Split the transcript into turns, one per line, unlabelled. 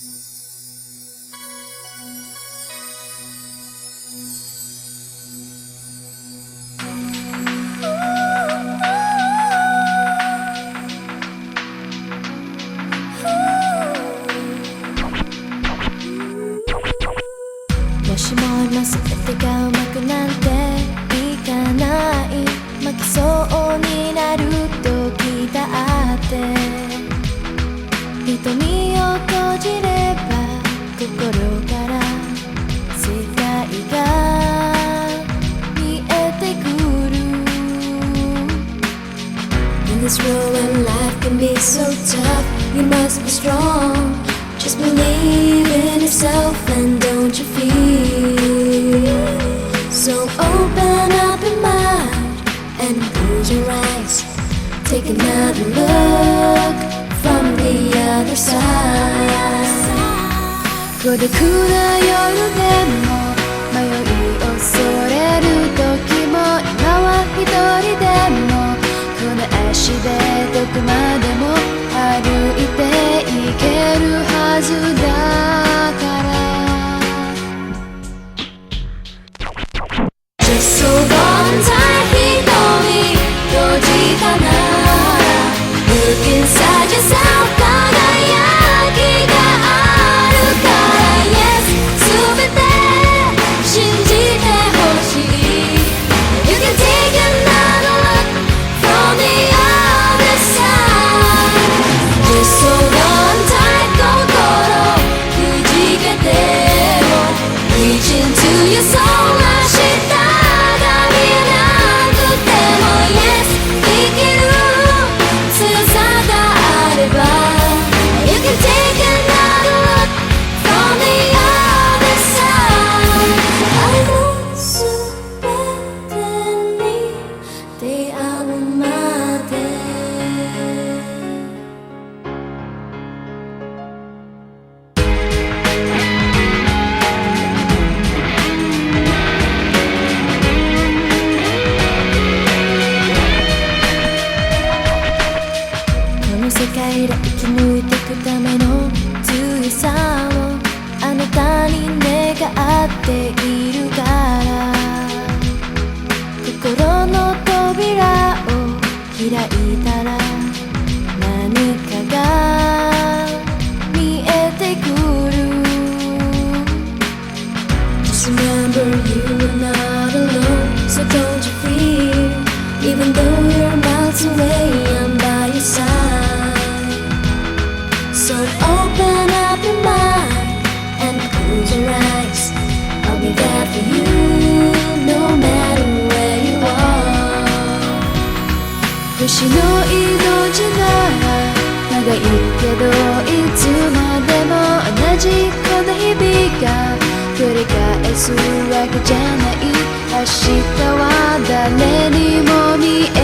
もしも今全てがうまくなんていかない、負けそうになる時だって瞳を閉じれば心から世界が見えてくる。 In this world when life can be so tough, you must be strong. Just believe in yourself and don't you feel. So open up your mind and close your eyes. Take another look from the other side. 孤独な夜でも迷い恐れる時も、今は一人でもこの足でどこまでも歩いていけるはずだから。 Just hold on tight 瞳閉じたなら Look inside yourself 輝きがあるから Yes 全て信じてほしい You can take another look from the other side. Just hold on tight 心くじけても Reach into your soul 明日が見えなくても Yes 生きる強さがあれば You can take another look from the other side. I know 全てに出会うまでこの世界で生き抜いてくための強さをあなたに願っているから、心の扉を開いたら何かが見えてくる。 Just remember you are not alone, so don't you fear. Even though you're miles away, I'm by your side. So open up your mind and close your eyes. I'll be there for you, no matter where you are. 星の命なら長いけどいつまでも同じこの日々が繰り返すわけじゃない。明日は誰にも見え